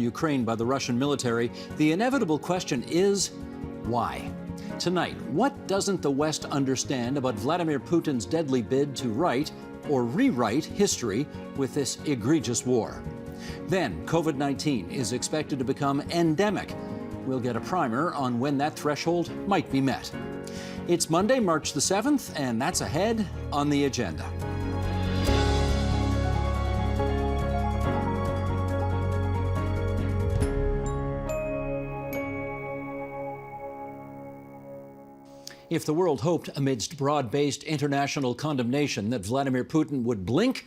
Ukraine by the Russian military, the inevitable question is, why? Tonight, what doesn't the West understand about Vladimir Putin's deadly bid to write or rewrite history with this egregious war? Then, COVID-19 is expected to become endemic. We'll get a primer on when that threshold might be met. It's Monday, March the 7th, and that's ahead on the agenda. If the world hoped amidst broad-based international condemnation that Vladimir Putin would blink,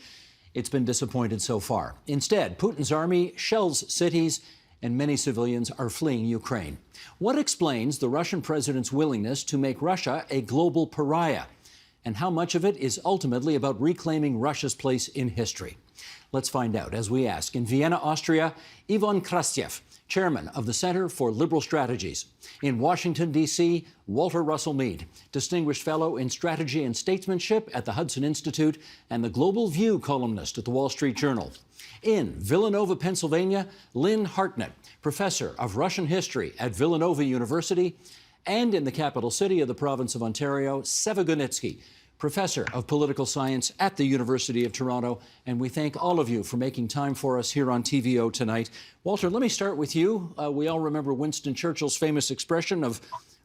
it's been disappointed so far. Instead, Putin's army shells cities and many civilians are fleeing Ukraine. What explains the Russian president's willingness to make Russia a global pariah? And how much of it is ultimately about reclaiming Russia's place in history? Let's find out as we ask in Vienna, Austria, Ivan Krastev, chairman of the Center for Liberal Strategies. In Washington, D.C., Walter Russell Mead, distinguished fellow in strategy and statesmanship at the Hudson Institute and the Global View columnist at the Wall Street Journal. In Villanova, Pennsylvania, Lynn Hartnett, professor of Russian history at Villanova University. And in the capital city of the province of Ontario, Seva Gunitsky, professor of political science at the University of Toronto. And we thank all of you for making time for us here on TVO tonight. Walter, let me start with you. We all remember Winston Churchill's famous expression of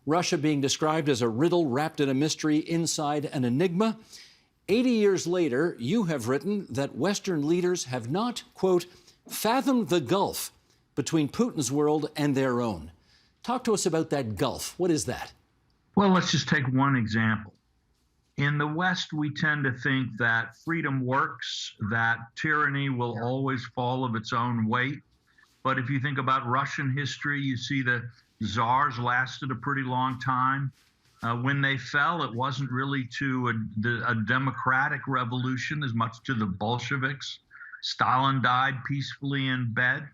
Russia being described as a riddle wrapped in a mystery inside an enigma. 80 years later, you have written that Western leaders have not, quote, fathomed the gulf between Putin's world and their own. Talk to us about that gulf. What is that? Well, let's just take one example. In the West, we tend to think that freedom works, that tyranny will always fall of its own weight. But if you think about Russian history, you see the czars lasted a pretty long time. When they fell, it wasn't really to a democratic revolution as much to the Bolsheviks. Stalin died peacefully in bed.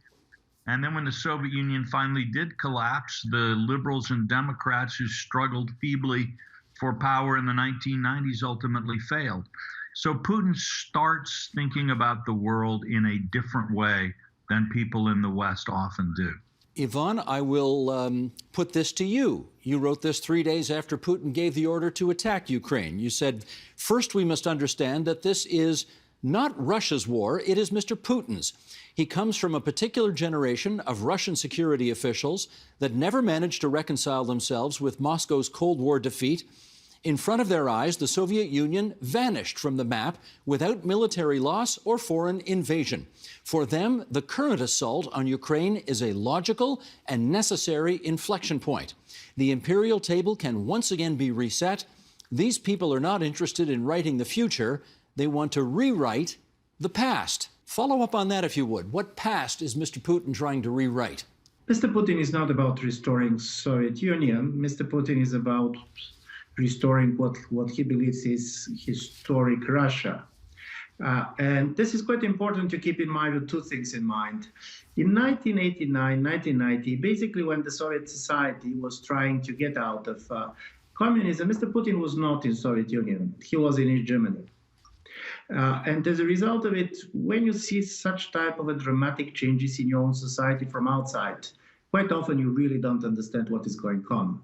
And then when the Soviet Union finally did collapse, the liberals and Democrats who struggled feebly for power in the 1990s ultimately failed. So Putin starts thinking about the world in a different way than people in the West often do. Ivan, I will put this to you. You wrote this 3 days after Putin gave the order to attack Ukraine. You said, first, we must understand that this is not Russia's war, it is Mr. Putin's. He comes from a particular generation of Russian security officials that never managed to reconcile themselves with Moscow's Cold War defeat. In front of their eyes, the Soviet Union vanished from the map without military loss or foreign invasion. For them, the current assault on Ukraine is a logical and necessary inflection point. The imperial table can once again be reset. These people are not interested in writing the future. They want to rewrite the past. Follow up on that, if you would. What past is Mr. Putin trying to rewrite? Mr. Putin is not about restoring Soviet Union. Mr. Putin is about restoring what he believes is historic Russia. And this is quite important to keep in mind with two things in mind. In 1989, 1990, basically when the Soviet society was trying to get out of communism, Mr. Putin was not in Soviet Union. He was in East Germany. And as a result of it, when you see such type of dramatic changes in your own society from outside, quite often you really don't understand what is going on.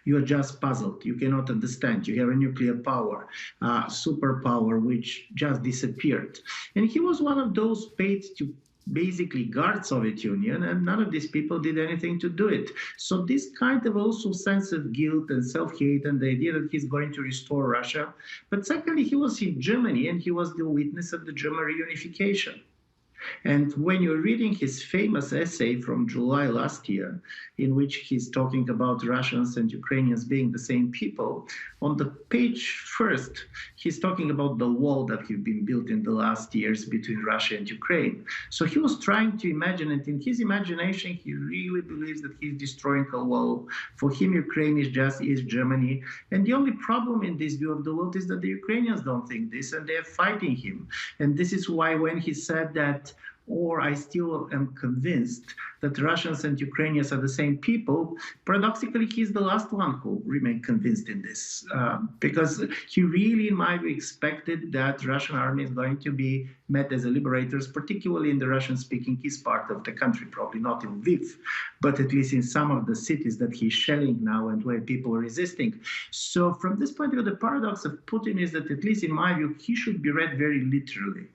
You are just puzzled. You cannot understand. You have a nuclear power, superpower, which just disappeared. And he was one of those paid to basically guard Soviet Union, and none of these people did anything to do it. So this kind of also sense of guilt and self-hate and the idea that he's going to restore Russia. But secondly, he was in Germany, and he was the witness of the German reunification. And when you're reading his famous essay from July last year, in which he's talking about Russians and Ukrainians being the same people, on the page first, he's talking about the wall that has been built in the last years between Russia and Ukraine. So he was trying to imagine it. In his imagination, he really believes that he's destroying a wall. For him, Ukraine is just East Germany. And the only problem in this view of the world is that the Ukrainians don't think this, and they're fighting him. And this is why when he said that or I still am convinced that Russians and Ukrainians are the same people. Paradoxically, he's the last one who remained convinced in this, because he really, in my view, expected that Russian army is going to be met as a liberators, particularly in the Russian-speaking east part of the country, probably not in Lviv, but at least in some of the cities that he's shelling now and where people are resisting. So from this point of view, the paradox of Putin is that, at least in my view, he should be read very literally.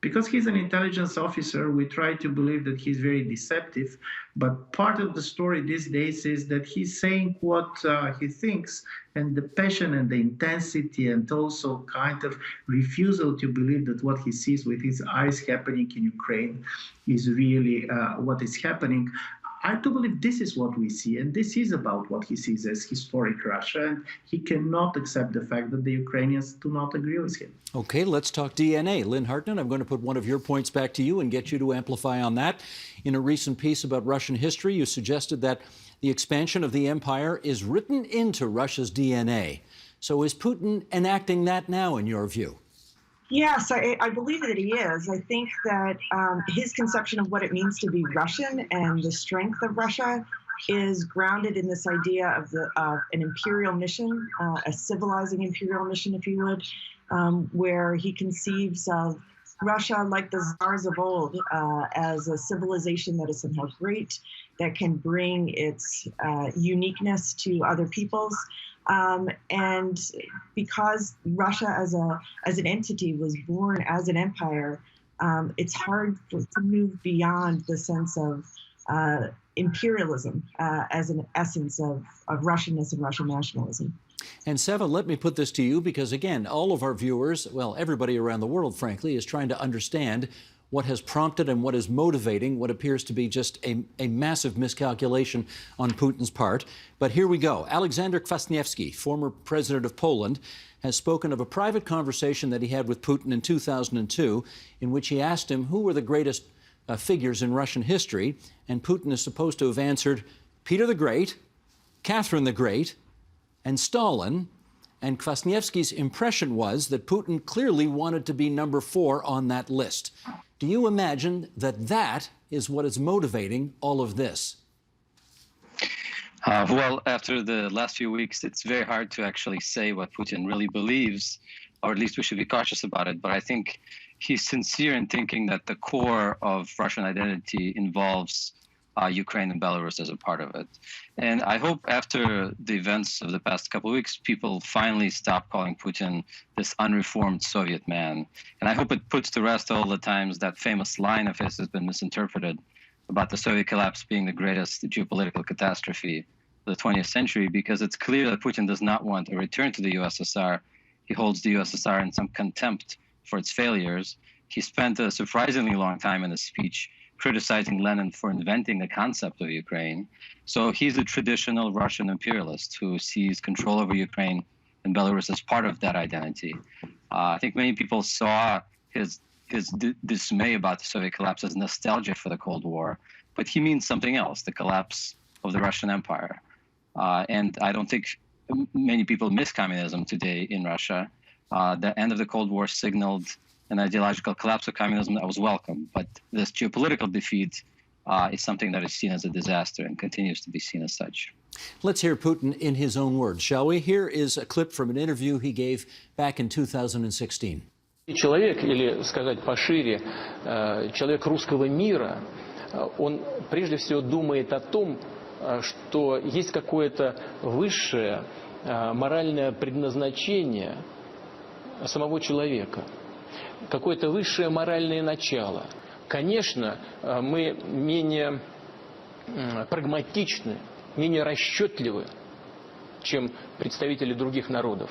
Because he's an intelligence officer, we try to believe that he's very deceptive. But part of the story these days is that he's saying what he thinks, and the passion and the intensity and also kind of refusal to believe that what he sees with his eyes happening in Ukraine is really what is happening. I do believe this is what we see, and this is about what he sees as historic Russia, and he cannot accept the fact that the Ukrainians do not agree with him. Okay, let's talk DNA. Lynn Hartnett, I'm going to put one of your points back to you and get you to amplify on that. In a recent piece about Russian history, you suggested that the expansion of the empire is written into Russia's DNA. So is Putin enacting that now, in your view? Yes, I believe that he is. I think that his conception of what it means to be Russian and the strength of Russia is grounded in this idea of an imperial mission, a civilizing imperial mission, if you would, where he conceives of Russia like the czars of old, as a civilization that is somehow great, that can bring its uniqueness to other peoples. And because Russia as an entity was born as an empire, it's hard to move beyond the sense of imperialism as an essence of Russianness and Russian nationalism. And Seva, let me put this to you, because again, all of our viewers, well, everybody around the world, frankly, is trying to understand what has prompted and what is motivating what appears to be just a massive miscalculation on Putin's part. But here we go. Alexander Kwasniewski, former president of Poland, has spoken of a private conversation that he had with Putin in 2002, in which he asked him who were the greatest figures in Russian history, and Putin is supposed to have answered Peter the Great, Catherine the Great, and Stalin. And Kwasniewski's impression was that Putin clearly wanted to be number 4 on that list. Do you imagine that that is what is motivating all of this? Well, after the last few weeks, it's very hard to actually say what Putin really believes, or at least we should be cautious about it. But I think he's sincere in thinking that the core of Russian identity involves Ukraine and Belarus as a part of it. And I hope after the events of the past couple of weeks, people finally stop calling Putin this unreformed Soviet man. And I hope it puts to rest all the times that famous line of his has been misinterpreted about the Soviet collapse being the greatest geopolitical catastrophe of the 20th century, because it's clear that Putin does not want a return to the USSR. He holds the USSR in some contempt for its failures. He spent a surprisingly long time in his speech criticizing Lenin for inventing the concept of Ukraine. So he's a traditional Russian imperialist who sees control over Ukraine and Belarus as part of that identity. I think many people saw his dismay about the Soviet collapse as nostalgia for the Cold War, but he means something else, the collapse of the Russian Empire. And I don't think many people miss communism today in Russia. The end of the Cold War signaled an ideological collapse of communism that was welcome. But this geopolitical defeat is something that is seen as a disaster and continues to be seen as such. Let's hear Putin in his own words, shall we? Here is a clip from an interview he gave back in 2016. Человек, или сказать пошире, человек русского мира, он прежде всего думает о том, что есть какое-то высшее моральное предназначение самого человека, какое-то высшее моральное начало. Конечно, мы менее прагматичны, менее расчетливы, чем представители других народов.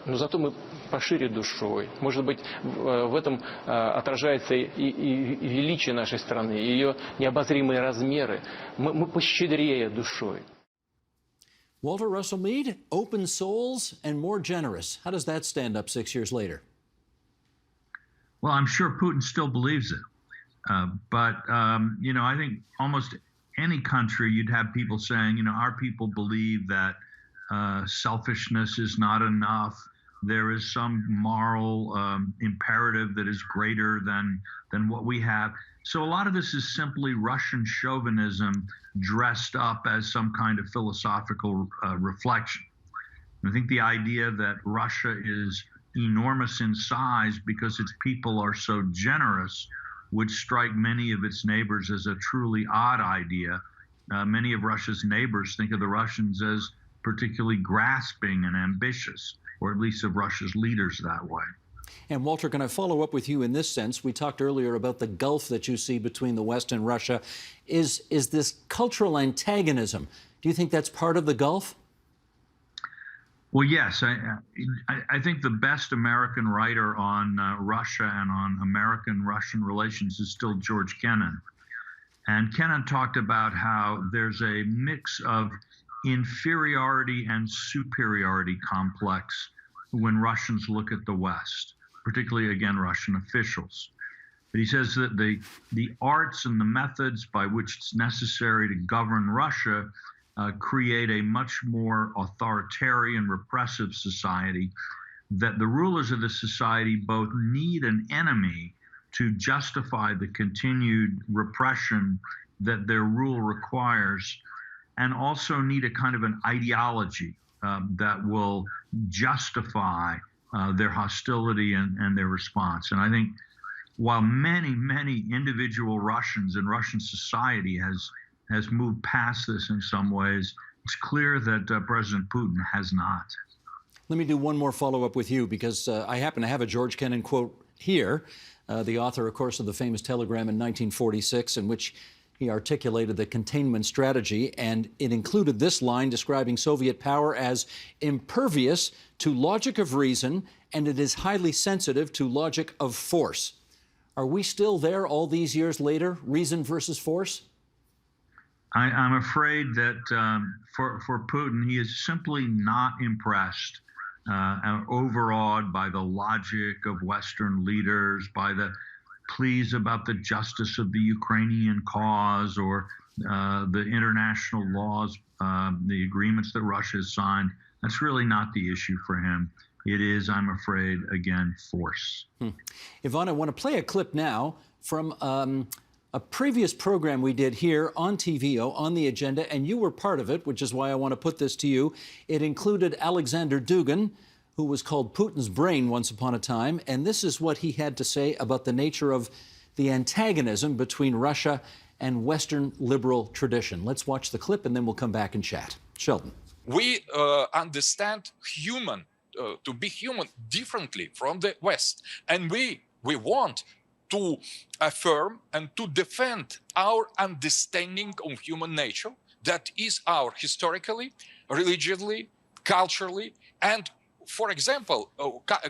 Но зато мы пошире душой. Может быть, в этом отражается и величие нашей страны, и ее необозримые размеры. Мы пощедрее душой. Walter Russell Mead, open souls and more generous. How does that stand up 6 years later? Well, I'm sure Putin still believes it. But I think almost any country you'd have people saying, our people believe that selfishness is not enough, there is some moral imperative that is greater than what we have. So a lot of this is simply Russian chauvinism dressed up as some kind of philosophical reflection. I think the idea that Russia is enormous in size because its people are so generous would strike many of its neighbors as a truly odd idea. Many of Russia's neighbors think of the Russians as particularly grasping and ambitious, or at least of Russia's leaders that way. And Walter, can I follow up with you in this sense? We talked earlier about the gulf that you see between the West and Russia. Is this cultural antagonism, do you think that's part of the gulf? Well, yes. I think the best American writer on Russia and on American-Russian relations is still George Kennan. And Kennan talked about how there's a mix of inferiority and superiority complex when Russians look at the West, particularly, again, Russian officials. But he says that the arts and the methods by which it's necessary to govern Russia create a much more authoritarian, repressive society, that the rulers of the society both need an enemy to justify the continued repression that their rule requires, and also need a kind of an ideology that will justify their hostility and their response. And I think while many, many individual Russians and Russian society has moved past this in some ways, it's clear that President Putin has not. Let me do one more follow-up with you, because I happen to have a George Kennan quote here, the author, of course, of the famous telegram in 1946, in which he articulated the containment strategy, and it included this line describing Soviet power as impervious to logic of reason, and it is highly sensitive to logic of force. Are we still there all these years later, reason versus force? I'm afraid that for Putin, he is simply not impressed, overawed by the logic of Western leaders, by the pleas about the justice of the Ukrainian cause, or the international laws, the agreements that Russia has signed. That's really not the issue for him. It is, I'm afraid, again, force. Yvonne, I want to play a clip now from a previous program we did here on TVO, on the agenda, and you were part of it, which is why I want to put this to you. It included Alexander Dugin, who was called Putin's brain once upon a time, and this is what he had to say about the nature of the antagonism between Russia and Western liberal tradition. Let's watch the clip, and then we'll come back and chat. Sheldon. We understand human, to be human differently from the West, and we want to affirm and to defend our understanding of human nature that is our historically, religiously, culturally, and for example,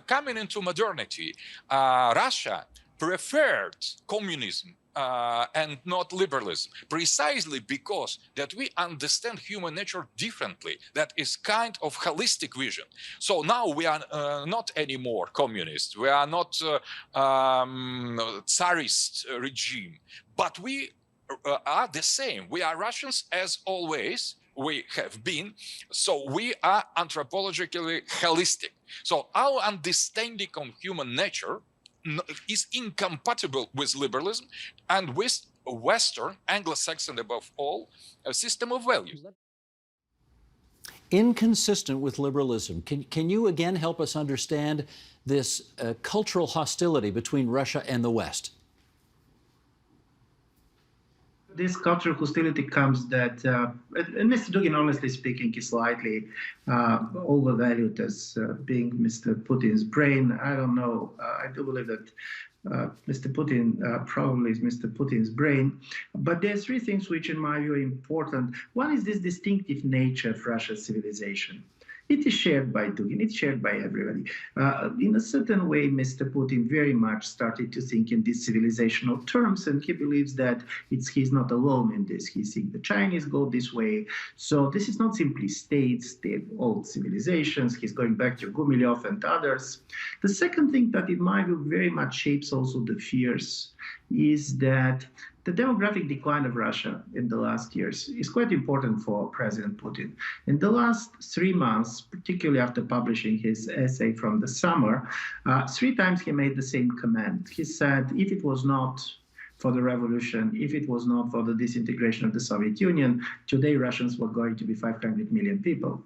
coming into modernity, Russia preferred communism and not liberalism, precisely because that we understand human nature differently. That is kind of holistic vision. So now we are not anymore communist. We are not Tsarist regime, but we are the same. We are Russians as always. We have been, so we are anthropologically holistic. So our understanding of human nature is incompatible with liberalism and with Western, Anglo-Saxon above all, a system of values. Inconsistent with liberalism. Can you again help us understand this cultural hostility between Russia and the West? This cultural hostility comes that, and Mr. Dugin, honestly speaking, is slightly overvalued as being Mr. Putin's brain. I don't know. I do believe that Mr. Putin probably is Mr. Putin's brain. But there are three things which, in my view, are important. One is this distinctive nature of Russia's civilization. It is shared by Dugin, it's shared by everybody. In a certain way, Mr. Putin very much started to think in these civilizational terms, and he believes that he's not alone in this. He's seeing the Chinese go this way. So this is not simply states, they're old civilizations. He's going back to Gumilev and others. The second thing that, in my view, very much shapes also the fears is that the demographic decline of Russia in the last years is quite important for President Putin. In the last 3 months, particularly after publishing his essay from the summer, 3 times he made the same comment. He said, if it was not for the revolution, if it was not for the disintegration of the Soviet Union, today Russians were going to be 500 million people.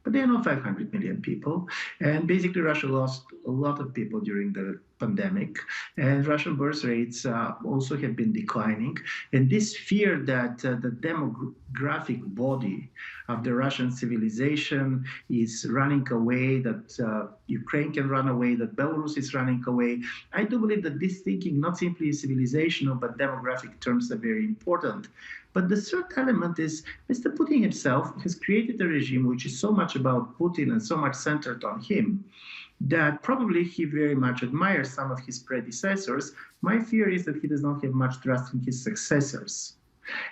But they are not 500 million people. And basically, Russia lost a lot of people during the pandemic. And Russian birth rates also have been declining. And this fear that the demographic body of the Russian civilization is running away, that Ukraine can run away, that Belarus is running away, I do believe that this thinking, not simply civilizational, but demographic terms, are very important. But the third element is Mr. Putin himself has created a regime which is so much about Putin and so much centered on him that probably he very much admires some of his predecessors. My fear is that he does not have much trust in his successors.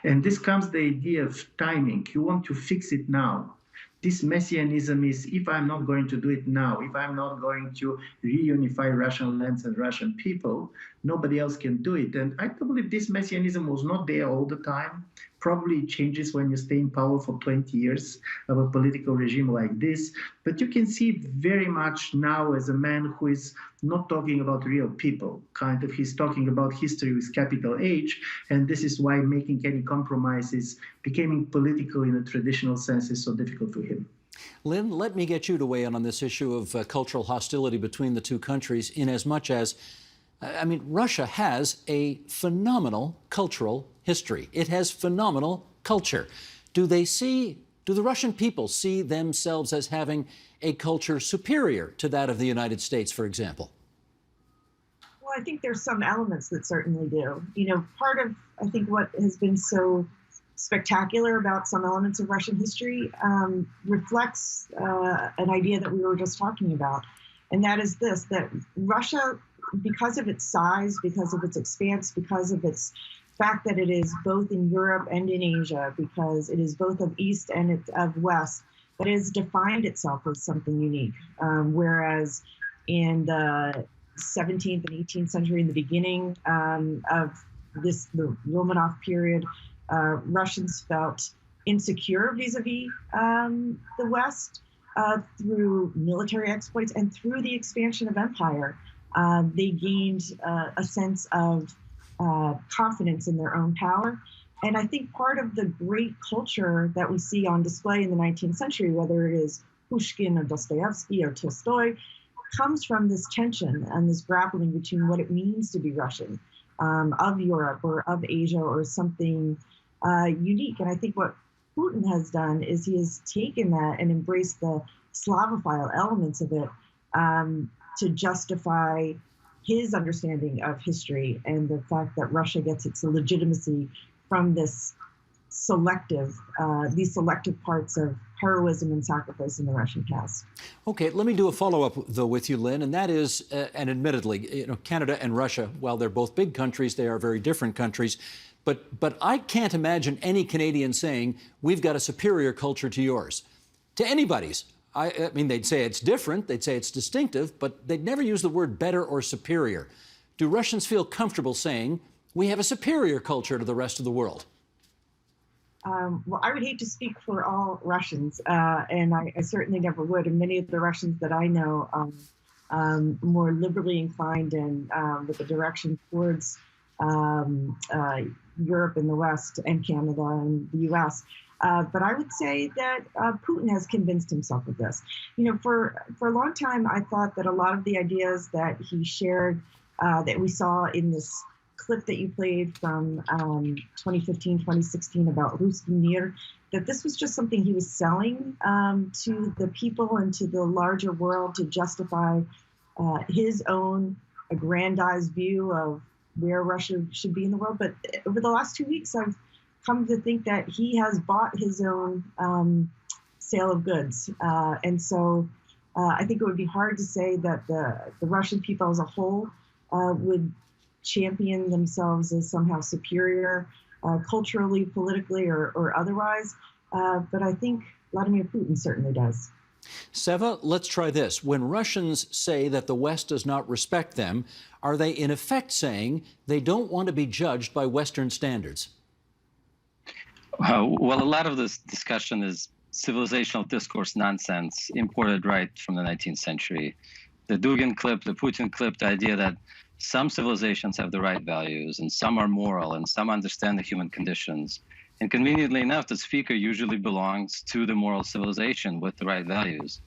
And this comes the idea of timing. You want to fix it now. This messianism is, if I'm not going to do it now, if I'm not going to reunify Russian lands and Russian people, nobody else can do it. And I believe this messianism was not there all the time. Probably it changes when you stay in power for 20 years of a political regime like this. But you can see it very much now as a man who is not talking about real people. Kind of, he's talking about history with capital H. And this is why making any compromises, becoming political in a traditional sense, is so difficult for him. Lynn, let me get you to weigh in on this issue of cultural hostility between the two countries, in as much as, I mean, Russia has a phenomenal cultural history. It has phenomenal culture. Do the Russian people see themselves as having a culture superior to that of the United States, for example? Well, I think there's some elements that certainly do. You know, part of, I think, what has been so spectacular about some elements of Russian history reflects an idea that we were just talking about. And that is this, that Russia, because of its size, because of its expanse, because of its fact that it is both in Europe and in Asia, because it is both of East and of West, but it has defined itself as something unique. Whereas in the 17th and 18th century, in the beginning of the Romanov period, Russians felt insecure vis-a-vis the West through military exploits and through the expansion of empire. They gained a sense of confidence in their own power. And I think part of the great culture that we see on display in the 19th century, whether it is Pushkin or Dostoyevsky or Tolstoy, comes from this tension and this grappling between what it means to be Russian, of Europe or of Asia or something unique. And I think what Putin has done is he has taken that and embraced the Slavophile elements of it to justify his understanding of history and the fact that Russia gets its legitimacy from this these selective parts of heroism and sacrifice in the Russian past. Okay, let me do a follow-up, though, with you, Lynn, and that is, and admittedly, you know, Canada and Russia, while they're both big countries, they are very different countries. But I can't imagine any Canadian saying, we've got a superior culture to yours, to anybody's. I mean, they'd say it's different, they'd say it's distinctive, but they'd never use the word better or superior. Do Russians feel comfortable saying, we have a superior culture to the rest of the world? Well, I would hate to speak for all Russians, and I certainly never would. And many of the Russians that I know more liberally inclined and with a direction towards Europe and the West and Canada and the U.S. But I would say that Putin has convinced himself of this. You know, for a long time, I thought that a lot of the ideas that he shared, that we saw in this clip that you played from 2015, 2016 about Ruski Mir, that this was just something he was selling to the people and to the larger world to justify his own aggrandized view of where Russia should be in the world. But over the last 2 weeks, I've come to think that he has bought his own sale of goods. And so I think it would be hard to say that the Russian people as a whole would champion themselves as somehow superior culturally, politically, or otherwise. But I think Vladimir Putin certainly does. Seva, let's try this. When Russians say that the West does not respect them, are they in effect saying they don't want to be judged by Western standards? Well, a lot of this discussion is civilizational discourse nonsense imported right from the 19th century. The Dugin clip, the Putin clip, the idea that some civilizations have the right values and some are moral and some understand the human conditions. And conveniently enough, the speaker usually belongs to the moral civilization with the right values.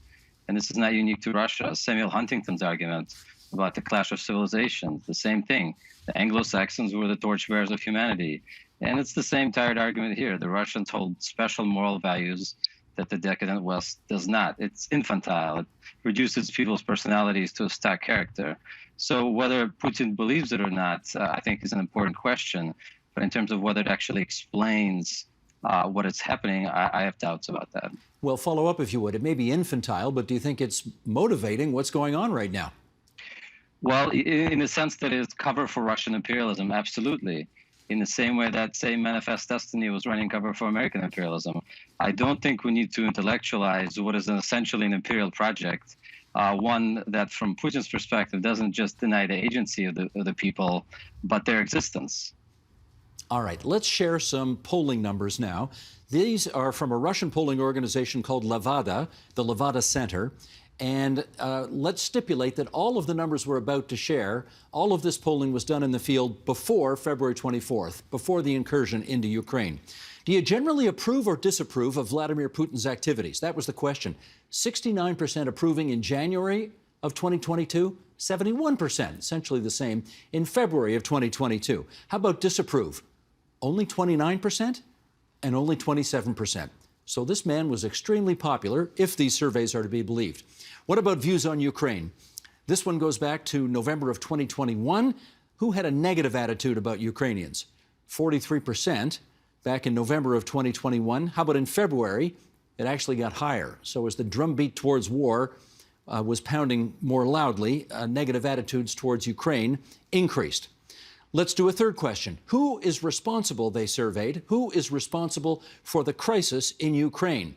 And this is not unique to Russia. Samuel Huntington's argument about the clash of civilizations, the same thing. The Anglo-Saxons were the torchbearers of humanity. And it's the same tired argument here. The Russians hold special moral values that the decadent West does not. It's infantile. It reduces people's personalities to a stock character. So whether Putin believes it or not, I think is an important question. But in terms of whether it actually explains what is happening, I have doubts about that. Well, follow up if you would. It may be infantile, but do you think it's motivating what's going on right now? Well, in the sense that it's cover for Russian imperialism, absolutely. In the same way that, say, Manifest Destiny was running cover for American imperialism. I don't think we need to intellectualize what is essentially an imperial project, one that from Putin's perspective doesn't just deny the agency of the people, but their existence. All right, let's share some polling numbers now. These are from a Russian polling organization called Levada, the Levada Center. And let's stipulate that all of the numbers we're about to share, all of this polling was done in the field before February 24th, before the incursion into Ukraine. Do you generally approve or disapprove of Vladimir Putin's activities? That was the question. 69% approving in January of 2022, 71%, essentially the same, in February of 2022. How about disapprove? Only 29% and only 27%. So this man was extremely popular, if these surveys are to be believed. What about views on Ukraine? This one goes back to November of 2021. Who had a negative attitude about Ukrainians? 43% back in November of 2021. How about in February? It actually got higher. So as the drumbeat towards war was pounding more loudly, negative attitudes towards Ukraine increased. Let's do a third question. Who is responsible, they surveyed, who is responsible for the crisis in Ukraine?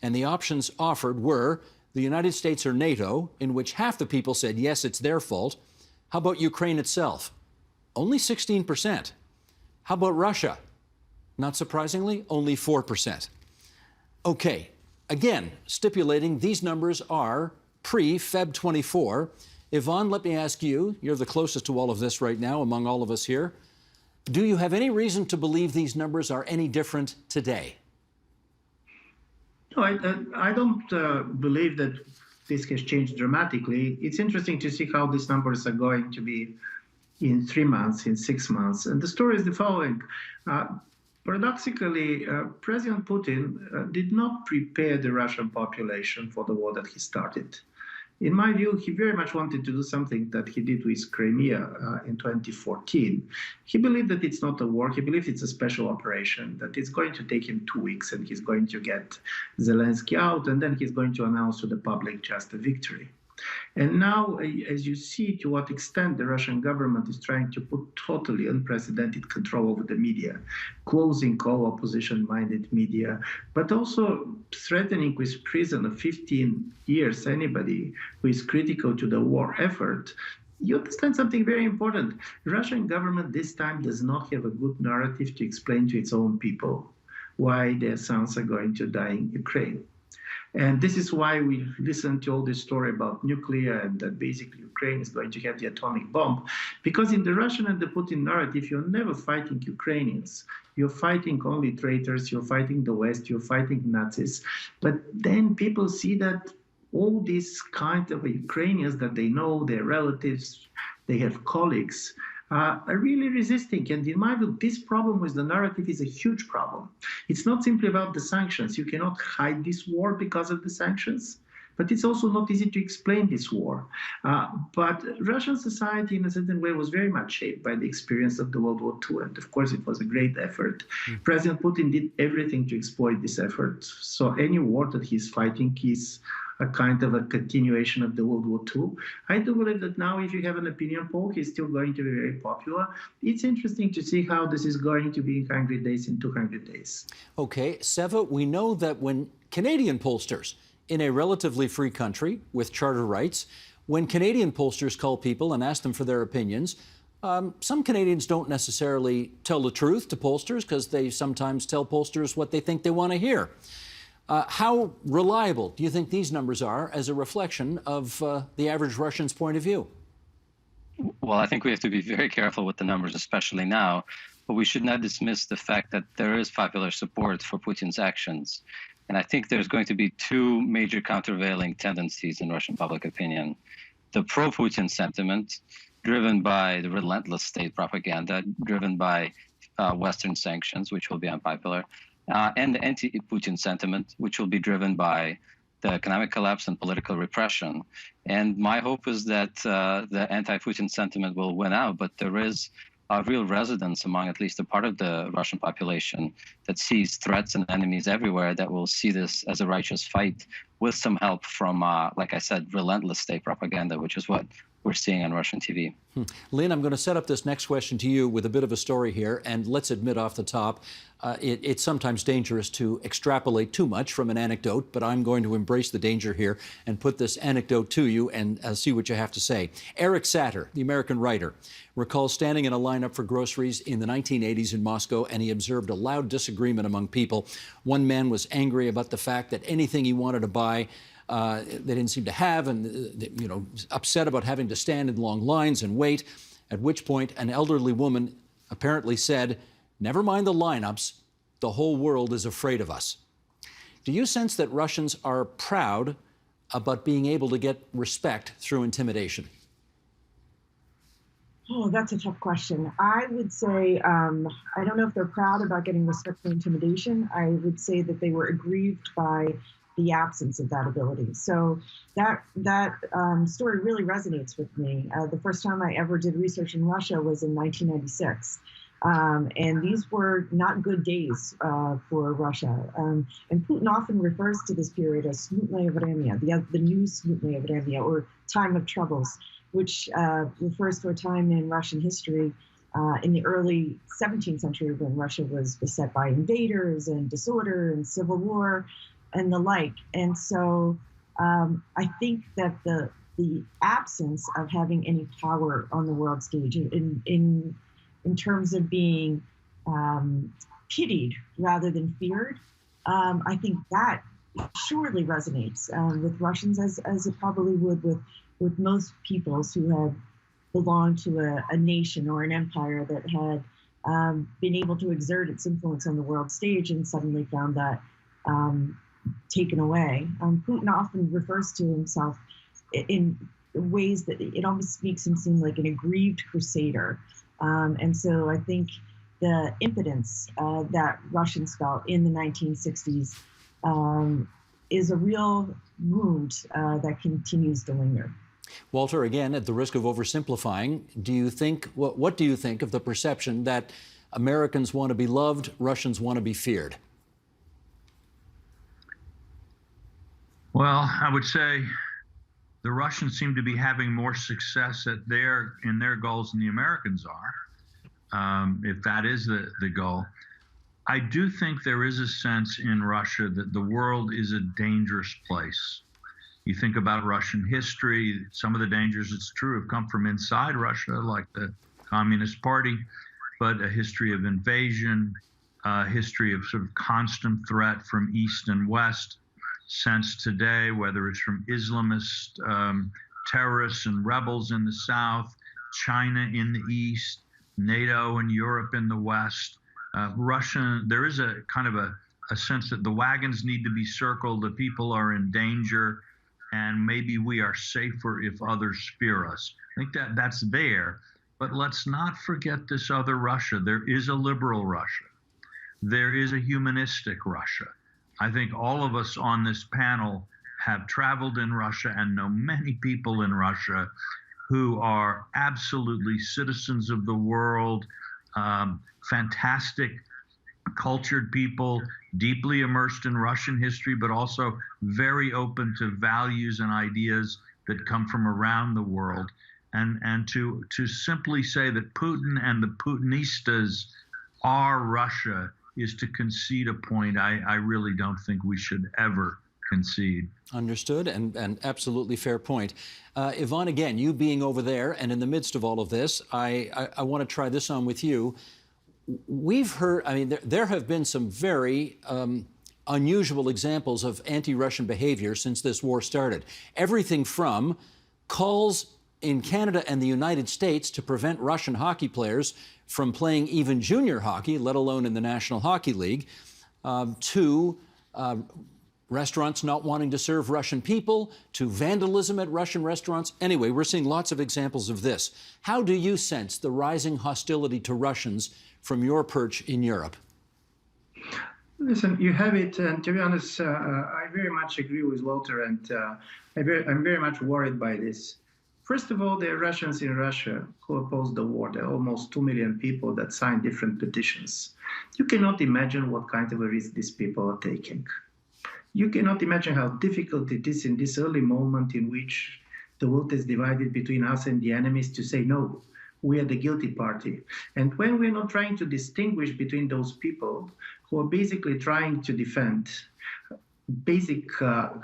And the options offered were the United States or NATO, in which half the people said, yes, it's their fault. How about Ukraine itself? Only 16%. How about Russia? Not surprisingly, only 4%. Okay, again, stipulating these numbers are pre-Feb 24. Yvonne, let me ask you, you're the closest to all of this right now among all of us here. Do you have any reason to believe these numbers are any different today? No, I don't believe that this has changed dramatically. It's interesting to see how these numbers are going to be in 3 months, in 6 months. And the story is the following. Paradoxically, President Putin did not prepare the Russian population for the war that he started. In my view, he very much wanted to do something that he did with Crimea in 2014. He believed that it's not a war. He believed it's a special operation, that it's going to take him 2 weeks and he's going to get Zelensky out, and then he's going to announce to the public just a victory. And now, as you see to what extent the Russian government is trying to put totally unprecedented control over the media, closing all opposition-minded media, but also threatening with prison of 15 years anybody who is critical to the war effort, you understand something very important. The Russian government this time does not have a good narrative to explain to its own people why their sons are going to die in Ukraine. And this is why we listen to all this story about nuclear and that basically Ukraine is going to have the atomic bomb. Because in the Russian and the Putin narrative, you're never fighting Ukrainians. You're fighting only traitors, you're fighting the West, you're fighting Nazis. But then people see that all these kind of Ukrainians that they know, their relatives, they have colleagues, are really resisting. And in my view, this problem with the narrative is a huge problem. It's not simply about the sanctions. You cannot hide this war because of the sanctions, but it's also not easy to explain this war. But Russian society, in a certain way, was very much shaped by the experience of the World War II. And of course, it was a great effort. President Putin did everything to exploit this effort. So any war that he's fighting is a kind of a continuation of the World War II. I do believe that now, if you have an opinion poll, he's still going to be very popular. It's interesting to see how this is going to be in 100 days, in 200 days. Okay, Seva, we know that when Canadian pollsters in a relatively free country with charter rights, when Canadian pollsters call people and ask them for their opinions, some Canadians don't necessarily tell the truth to pollsters because they sometimes tell pollsters what they think they want to hear. How reliable do you think these numbers are as a reflection of the average Russian's point of view? Well, I think we have to be very careful with the numbers, especially now. But we should not dismiss the fact that there is popular support for Putin's actions. And I think there's going to be two major countervailing tendencies in Russian public opinion. The pro-Putin sentiment, driven by the relentless state propaganda, driven by Western sanctions, which will be unpopular, and the anti-Putin sentiment, which will be driven by the economic collapse and political repression. And my hope is that the anti-Putin sentiment will win out, but there is a real resonance among at least a part of the Russian population that sees threats and enemies everywhere that will see this as a righteous fight with some help from, like I said, relentless state propaganda, which is what we're seeing on Russian TV. Lynn, I'm going to set up this next question to you with a bit of a story here, and let's admit off the top, it's sometimes dangerous to extrapolate too much from an anecdote, but I'm going to embrace the danger here and put this anecdote to you and see what you have to say. Eric Satter, the American writer, recalls standing in a lineup for groceries in the 1980s in Moscow, and he observed a loud disagreement among people. One man was angry about the fact that anything he wanted to buy they didn't seem to have, and upset about having to stand in long lines and wait, at which point an elderly woman apparently said, "Never mind the lineups, the whole world is afraid of us." Do you sense that Russians are proud about being able to get respect through intimidation? Oh, that's a tough question. I would say, I don't know if they're proud about getting respect through intimidation. I would say that they were aggrieved by the absence of that ability. So that story really resonates with me. The first time I ever did research in Russia was in 1996. And these were not good days for Russia. And Putin often refers to this period as smutное время, the new smutное время, or time of troubles, which refers to a time in Russian history in the early 17th century when Russia was beset by invaders and disorder and civil war and the like. And so I think that the absence of having any power on the world stage in terms of being pitied rather than feared, I think that surely resonates with Russians as it probably would with most peoples who have belonged to a nation or an empire that had been able to exert its influence on the world stage and suddenly found that taken away. Putin often refers to himself in ways that it almost makes him seem like an aggrieved crusader. And so I think the impotence that Russians felt in the 1960s is a real wound that continues to linger. Walter, again, at the risk of oversimplifying, what do you think of the perception that Americans want to be loved, Russians want to be feared? Well, I would say the Russians seem to be having more success in their goals than the Americans are, if that is the goal. I do think there is a sense in Russia that the world is a dangerous place. You think about Russian history, some of the dangers, it's true, have come from inside Russia, like the Communist Party, but a history of invasion, a history of sort of constant threat from East and West. Sense today, whether it's from Islamist terrorists and rebels in the South, China in the East, NATO and Europe in the West. Russia, there is a kind of a sense that the wagons need to be circled, the people are in danger, and maybe we are safer if others fear us. I think that's there, but let's not forget this other Russia. There is a liberal Russia. There is a humanistic Russia. I think all of us on this panel have traveled in Russia and know many people in Russia who are absolutely citizens of the world, fantastic, cultured people, deeply immersed in Russian history, but also very open to values and ideas that come from around the world. And to simply say that Putin and the Putinistas are Russia is to concede a point I really don't think we should ever concede. Understood, and absolutely fair point. Yvonne, again, you being over there and in the midst of all of this, I want to try this on with you. We've heard, I mean, there have been some very unusual examples of anti-Russian behavior since this war started. Everything from calls in Canada and the United States to prevent Russian hockey players from playing even junior hockey, let alone in the National Hockey League, to restaurants not wanting to serve Russian people, to vandalism at Russian restaurants. Anyway, we're seeing lots of examples of this. How do you sense the rising hostility to Russians from your perch in Europe? Listen, you have it, and to be honest, I very much agree with Walter, and I'm very much worried by this. First of all, there are Russians in Russia who oppose the war. There are almost 2 million people that signed different petitions. You cannot imagine what kind of a risk these people are taking. You cannot imagine how difficult it is in this early moment in which the world is divided between us and the enemies to say, no, we are the guilty party. And when we're not trying to distinguish between those people who are basically trying to defend basic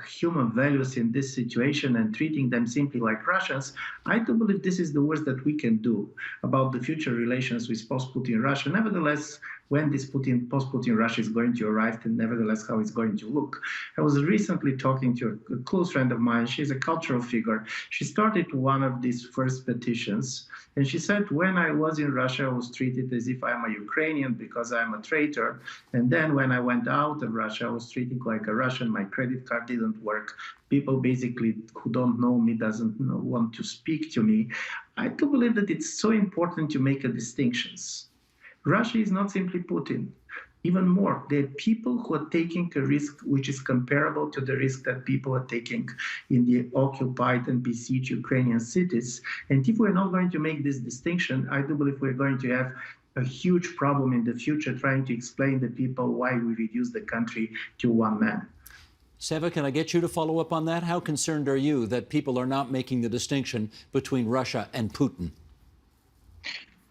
human values in this situation and treating them simply like Russians, I do believe this is the worst that we can do about the future relations with post-Putin Russia. Nevertheless, when this post-Putin Russia is going to arrive, and nevertheless how it's going to look. I was recently talking to a close friend of mine. She's a cultural figure. She started one of these first petitions, and she said, when I was in Russia, I was treated as if I'm a Ukrainian because I'm a traitor. And then when I went out of Russia, I was treated like a Russian. My credit card didn't work. People basically who don't know me doesn't want to speak to me. I do believe that it's so important to make a distinctions. Russia is not simply Putin. Even more, there are people who are taking a risk which is comparable to the risk that people are taking in the occupied and besieged Ukrainian cities. And if we're not going to make this distinction, I do believe we're going to have a huge problem in the future trying to explain to people why we reduce the country to one man. Seva, can I get you to follow up on that? How concerned are you that people are not making the distinction between Russia and Putin?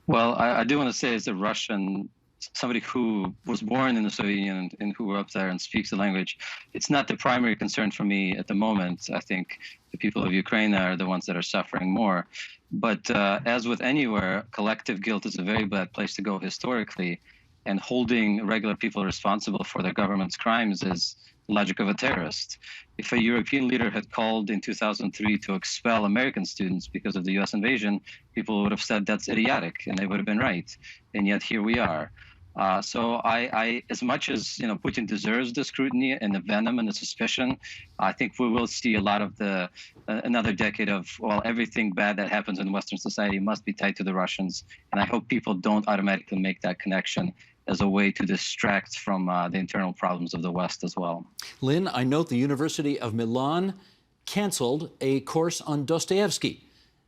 Well, I do want to say, as a Russian, somebody who was born in the Soviet Union and who grew up there and speaks the language, it's not the primary concern for me at the moment. I think the people of Ukraine are the ones that are suffering more. But as with anywhere, collective guilt is a very bad place to go historically. And holding regular people responsible for their government's crimes is the logic of a terrorist. If a European leader had called in 2003 to expel American students because of the US invasion, people would have said that's idiotic, and they would have been right. And yet here we are. So I, as much as Putin deserves the scrutiny and the venom and the suspicion, I think we will see a lot of another decade of, well, everything bad that happens in Western society must be tied to the Russians. And I hope people don't automatically make that connection as a way to distract from the internal problems of the West as well. Lynn, I note the University of Milan canceled a course on Dostoyevsky.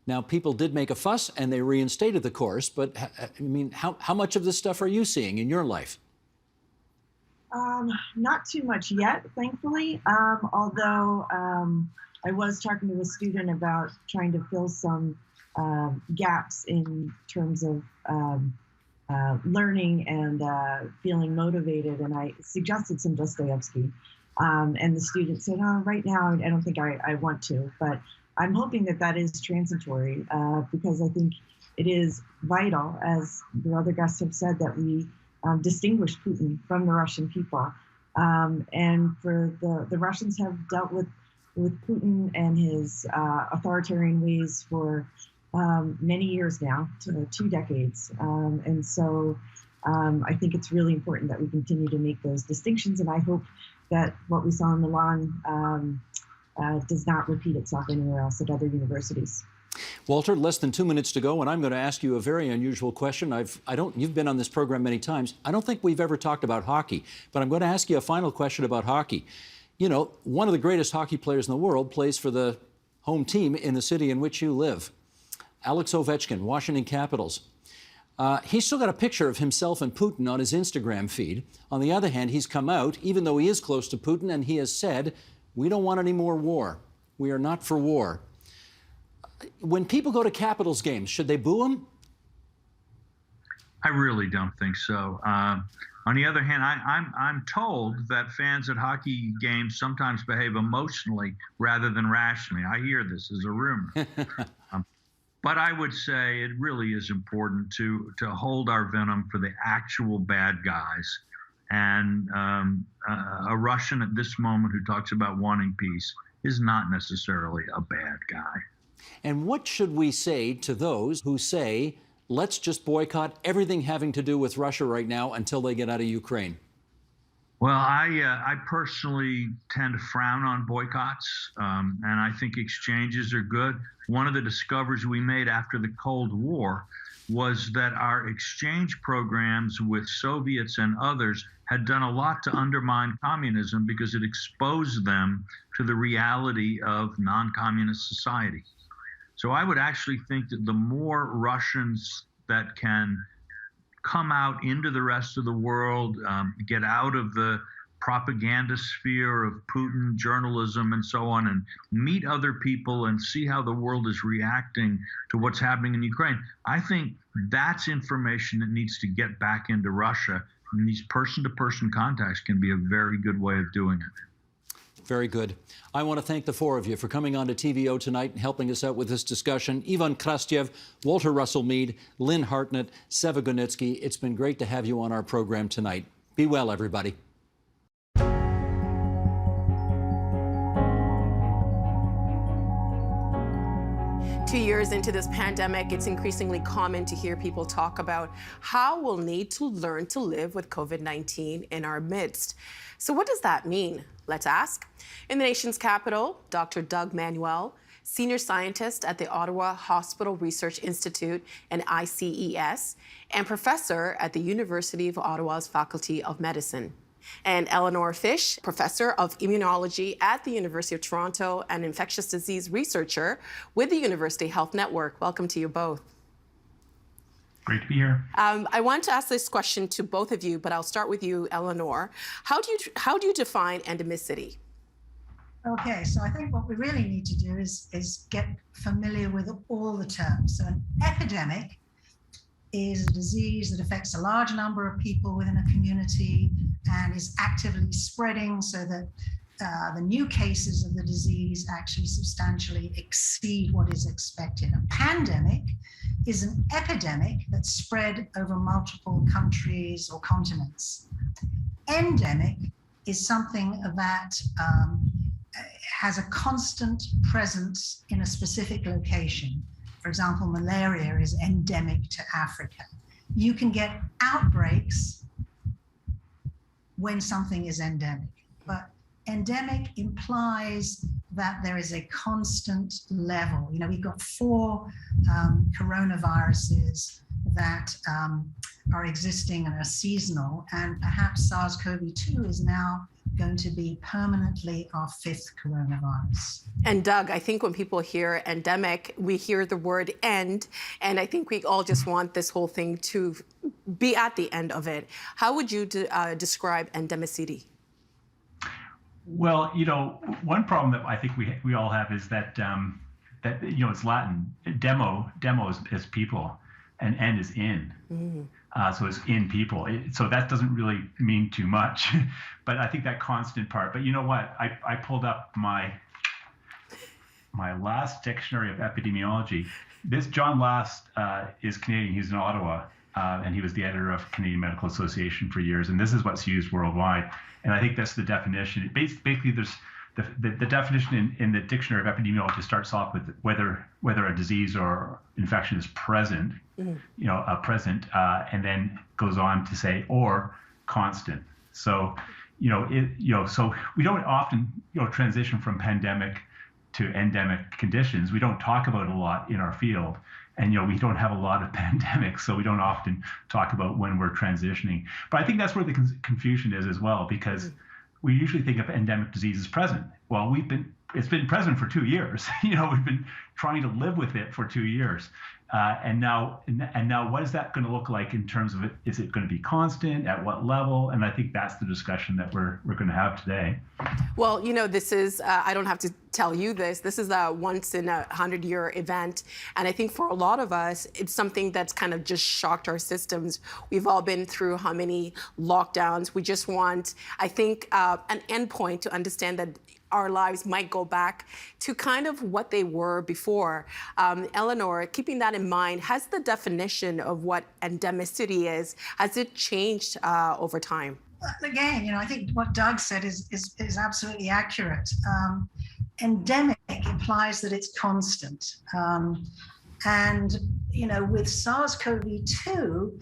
Now, people did make a fuss and they reinstated the course, but I mean, how much of this stuff are you seeing in your life? Not too much yet, thankfully, although I was talking to a student about trying to fill some gaps in terms of learning and feeling motivated, and I suggested some Dostoyevsky, and the student said, oh, right now I don't think I want to, but I'm hoping that that is transitory, because I think it is vital, as the other guests have said, that we distinguish Putin from the Russian people. And for the Russians have dealt with Putin and his authoritarian ways for many years now, 2 decades. And so I think it's really important that we continue to make those distinctions. And I hope that what we saw in Milan does not repeat itself anywhere else at other universities. Walter, less than 2 minutes to go, and I'm going to ask you a very unusual question. You've been on this program many times. I don't think we've ever talked about hockey, but I'm going to ask you a final question about hockey. You know, one of the greatest hockey players in the world plays for the home team in the city in which you live. Alex Ovechkin, Washington Capitals. He's still got a picture of himself and Putin on his Instagram feed. On the other hand, he's come out, even though he is close to Putin, and he has said, we don't want any more war. We are not for war. When people go to Capitals games, should they boo him? I really don't think so. On the other hand, I'm told that fans at hockey games sometimes behave emotionally rather than rationally. I hear this as a rumor. But I would say it really is important to hold our venom for the actual bad guys. And a Russian at this moment who talks about wanting peace is not necessarily a bad guy. And what should we say to those who say, let's just boycott everything having to do with Russia right now until they get out of Ukraine? Well, I personally tend to frown on boycotts, and I think exchanges are good. One of the discoveries we made after the Cold War was that our exchange programs with Soviets and others had done a lot to undermine communism because it exposed them to the reality of non-communist society. So I would actually think that the more Russians that can come out into the rest of the world, get out of the propaganda sphere of Putin, journalism, and so on, and meet other people and see how the world is reacting to what's happening in Ukraine. I think that's information that needs to get back into Russia, and these person-to-person contacts can be a very good way of doing it. Very good. I want to thank the four of you for coming on to TVO tonight and helping us out with this discussion. Ivan Krastev, Walter Russell Mead, Lynn Hartnett, Seva Gunitsky. It's been great to have you on our program tonight. Be well, everybody. 2 years into this pandemic, it's increasingly common to hear people talk about how we'll need to learn to live with COVID-19 in our midst. So what does that mean? Let's ask. In the nation's capital, Dr. Doug Manuel, senior scientist at the Ottawa Hospital Research Institute and ICES, and professor at the University of Ottawa's Faculty of Medicine. And Eleanor Fish, professor of immunology at the University of Toronto and infectious disease researcher with the University Health Network. Welcome to you both. Great to be here. I want to ask this question to both of you, but I'll start with you, Eleanor. How do you define endemicity? Okay, so I think what we really need to do is get familiar with all the terms. So an epidemic is a disease that affects a large number of people within a community and is actively spreading so that the new cases of the disease actually substantially exceed what is expected. A pandemic is an epidemic that's spread over multiple countries or continents. Endemic is something that has a constant presence in a specific location. For example, malaria is endemic to Africa. You can get outbreaks when something is endemic, but endemic implies that there is a constant level. You know, we've got 4 coronaviruses that are existing and are seasonal, and perhaps SARS-CoV-2 is now going to be permanently our 5th coronavirus. And Doug, I think when people hear endemic, we hear the word end, and I think we all just want this whole thing to be at the end of it. How would you describe endemicity? Well, you know, one problem that I think we all have is that you know, it's Latin. Demo is people, and end is in. Mm-hmm. So it's in people. So that doesn't really mean too much, but I think that constant part. But you know what? I pulled up my last dictionary of epidemiology. This John Last is Canadian. He's in Ottawa, and he was the editor of Canadian Medical Association for years. And this is what's used worldwide. And I think that's the definition. Basically, there's the definition in the dictionary of epidemiology starts off with whether a disease or infection is present, mm-hmm. you know, and then goes on to say or constant. So, so we don't often transition from pandemic to endemic conditions. We don't talk about it a lot in our field, and we don't have a lot of pandemics, so we don't often talk about when we're transitioning. But I think that's where the confusion is as well, because mm-hmm. we usually think of endemic disease as present. Well, it's been present for 2 years. We've been trying to live with it for 2 years. And now, what is that going to look like in terms of it? Is it going to be constant? At what level? And I think that's the discussion that we're going to have today. Well, you know, this is, I don't have to tell you this, this is a once in 100-year event. And I think for a lot of us, it's something that's kind of just shocked our systems. We've all been through how many lockdowns. We just want, I think, an endpoint to understand that our lives might go back to kind of what they were before. Eleanor, keeping that in mind, has the definition of what endemicity is, has it changed over time? Again, you know, I think what Doug said is absolutely accurate. Endemic implies that it's constant. And, you know, with SARS-CoV-2,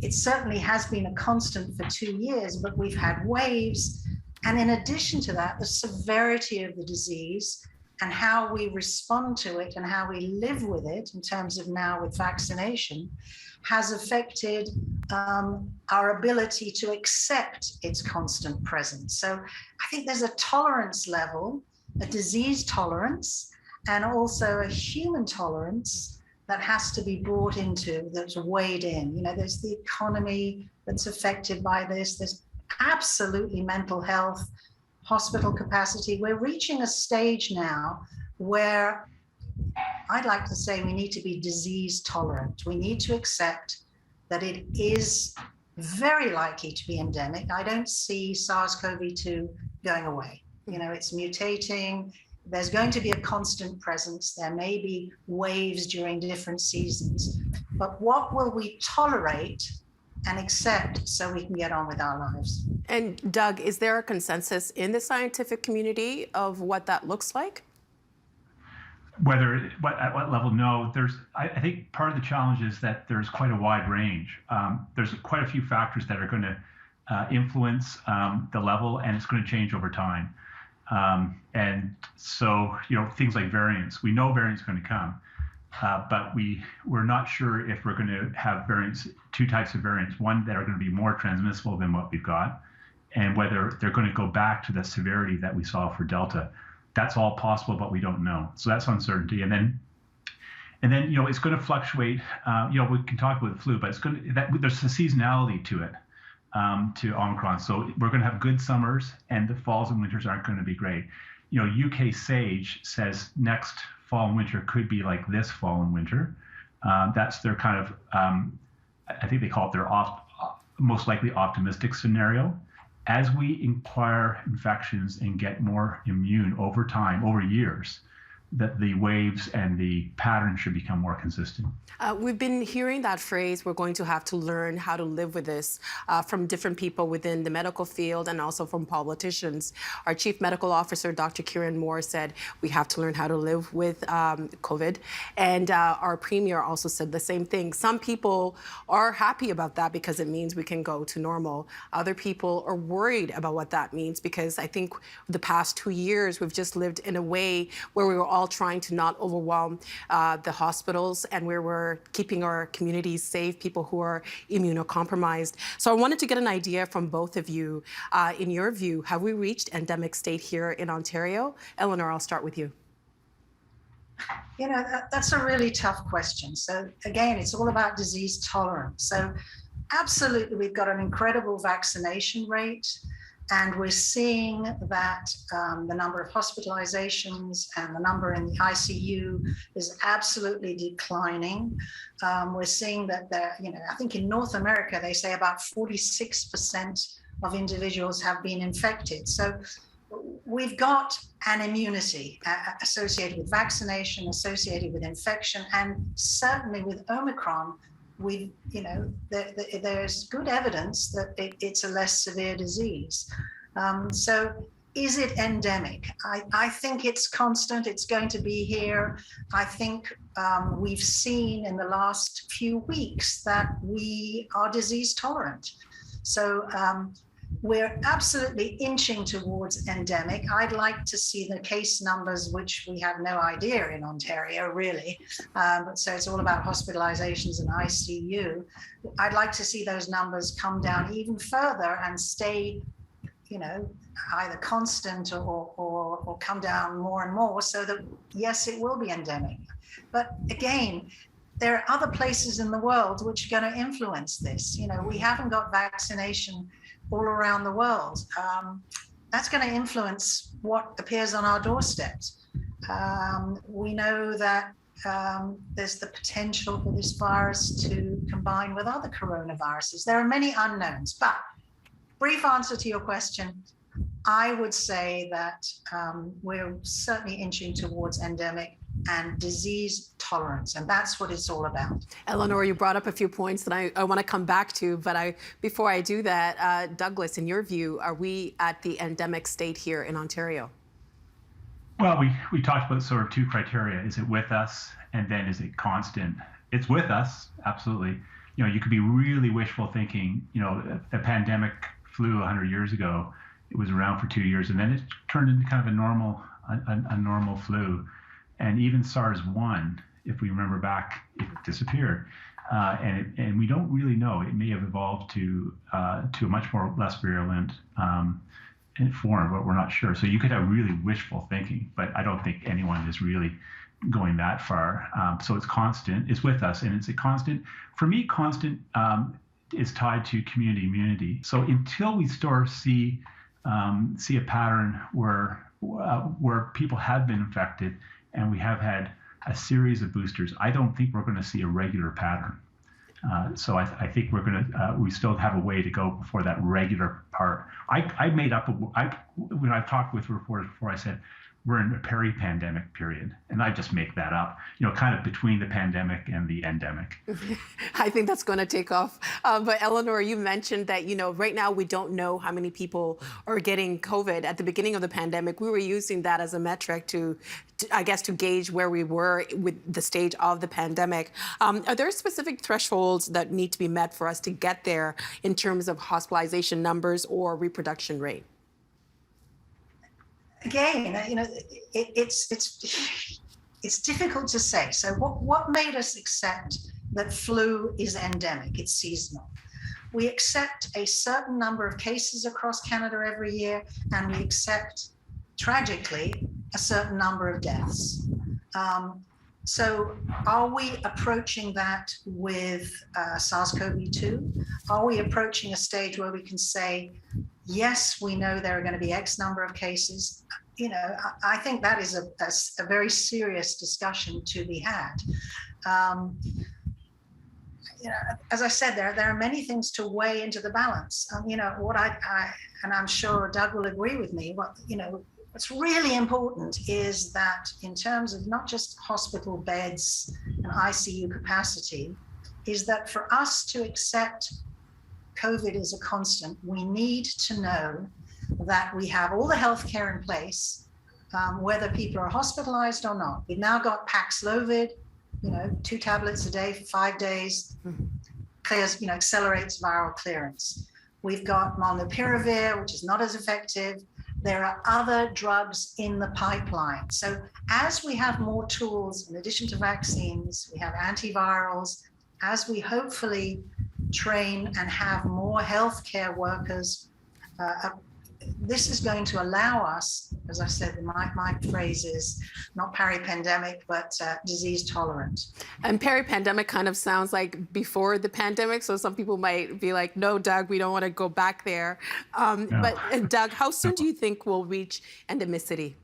it certainly has been a constant for 2 years, but we've had waves. And in addition to that, the severity of the disease and how we respond to it and how we live with it in terms of now with vaccination has affected our ability to accept its constant presence. So I think there's a tolerance level, a disease tolerance, and also a human tolerance that has to be brought into, that's weighed in. You know, there's the economy that's affected by this. There's absolutely mental health, hospital capacity. We're reaching a stage now where I'd like to say we need to be disease tolerant. We need to accept that it is very likely to be endemic. I don't see SARS-CoV-2 going away. You know, it's mutating. There's going to be a constant presence. There may be waves during different seasons. But what will we tolerate and accept so we can get on with our lives? And Doug, is there a consensus in the scientific community of what that looks like? At what level? No. I think part of the challenge is that there's quite a wide range. There's quite a few factors that are going to influence the level, and it's going to change over time. And so, you know, things like variants. We know variants are going to come, but we're not sure if we're going to have variants, two types of variants, one that are going to be more transmissible than what we've got, and whether they're going to go back to the severity that we saw for Delta. That's all possible, but we don't know. So that's uncertainty. And then, you know, it's going to fluctuate. You know, we can talk about the flu, but there's a seasonality to it, to Omicron. So we're going to have good summers, and the falls and winters aren't going to be great. You know, UK SAGE says next fall and winter could be like this fall and winter. That's their kind of, I think they call it their most likely optimistic scenario. As we acquire infections and get more immune over time, over years, that the waves and the pattern should become more consistent. We've been hearing that phrase, we're going to have to learn how to live with this, from different people within the medical field and also from politicians. Our Chief Medical Officer, Dr. Kieran Moore, said we have to learn how to live with COVID. And our Premier also said the same thing. Some people are happy about that because it means we can go to normal. Other people are worried about what that means because I think the past 2 years we've just lived in a way where we were all trying to not overwhelm the hospitals, and we were keeping our communities safe, people who are immunocompromised. So I wanted to get an idea from both of you. In your view, have we reached endemic state here in Ontario? Eleanor, I'll start with you. You know, that's a really tough question. So again, it's all about disease tolerance. So absolutely, we've got an incredible vaccination rate. And we're seeing that the number of hospitalizations and the number in the ICU is absolutely declining. We're seeing that, you know, I think in North America, they say about 46% of individuals have been infected. So we've got an immunity associated with vaccination, associated with infection, and certainly with Omicron, you know, there's good evidence that it's a less severe disease. So is it endemic? I think it's constant. It's going to be here. I think we've seen in the last few weeks that we are disease tolerant. So we're absolutely inching towards endemic. I'd like to see the case numbers, which we have no idea in Ontario, really. So it's all about hospitalizations and ICU. I'd like to see those numbers come down even further and stay, you know, either constant or come down more and more so that, yes, it will be endemic. But again, there are other places in the world which are going to influence this. You know, we haven't got vaccination all around the world. That's going to influence what appears on our doorsteps. We know that there's the potential for this virus to combine with other coronaviruses. There are many unknowns, but brief answer to your question, I would say that we're certainly inching towards endemic and disease tolerance, and that's what it's all about. Eleanor, you brought up a few points that I want to come back to, but before I do that, Douglas, in your view, are we at the endemic state here in Ontario? Well, we talked about sort of two criteria. Is it with us? And then is it constant? It's with us, absolutely. You know, you could be really wishful thinking, you know, the pandemic flu 100 years ago, it was around for 2 years, and then it turned into kind of a normal flu. And even SARS-1, if we remember back, it disappeared. And we don't really know. It may have evolved to a much less virulent form, but we're not sure. So you could have really wishful thinking, but I don't think anyone is really going that far. So it's constant, it's with us, and it's a constant. For me, constant is tied to community immunity. So until we see a pattern where people have been infected and we have had a series of boosters, I don't think we're going to see a regular pattern. So I think we still have a way to go before that regular part. When I've talked with reporters before, I said, we're in a peri-pandemic period. And I just make that up, you know, kind of between the pandemic and the endemic. I think that's going to take off. But Eleanor, you mentioned that, you know, right now we don't know how many people are getting COVID. At the beginning of the pandemic, we were using that as a metric to gauge where we were with the stage of the pandemic. Are there specific thresholds that need to be met for us to get there in terms of hospitalization numbers or reproduction rate? Again, you know, it's difficult to say. So what made us accept that flu is endemic? It's seasonal. We accept a certain number of cases across Canada every year, and we accept, tragically, a certain number of deaths. So are we approaching that with SARS-CoV-2? Are we approaching a stage where we can say, yes, we know there are going to be X number of cases? You know, I think that is a very serious discussion to be had. You know, as I said, there are many things to weigh into the balance. You know, what and I'm sure Doug will agree with me, what's really important is that in terms of not just hospital beds and ICU capacity, is that for us to accept COVID as a constant, we need to know that we have all the healthcare in place, whether people are hospitalized or not. We've now got Paxlovid, you know, 2 tablets a day for 5 days, clears, you know, accelerates viral clearance. We've got molnupiravir, which is not as effective. There are other drugs in the pipeline. So as we have more tools, in addition to vaccines, we have antivirals, as we hopefully train and have more healthcare workers, this is going to allow us, as I said, my phrase is not peri-pandemic, but disease tolerant. And peri-pandemic kind of sounds like before the pandemic, so some people might be like, no, Doug, we don't want to go back there. No. But Doug, how soon do you think we'll reach endemicity?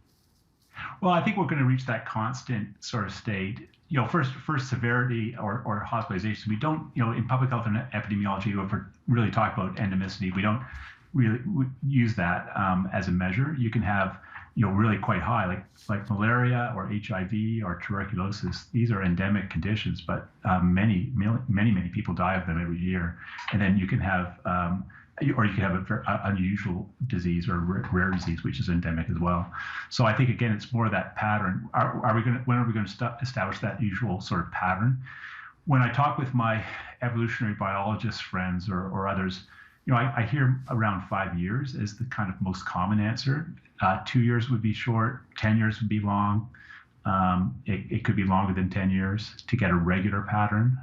Well, I think we're going to reach that constant sort of state. You know, first severity or hospitalization. We don't, you know, in public health and epidemiology, if we're really talking about endemicity, we don't really use that as a measure. You can have, you know, really quite high, like malaria or HIV or tuberculosis. These are endemic conditions, but many people die of them every year. And then you can have, or you can have an unusual disease or rare disease, which is endemic as well. So I think, again, it's more that pattern. When are we going to establish that usual sort of pattern? When I talk with my evolutionary biologist friends or others, you know, I hear around 5 years as the kind of most common answer. 2 years would be short, 10 years would be long. It could be longer than 10 years to get a regular pattern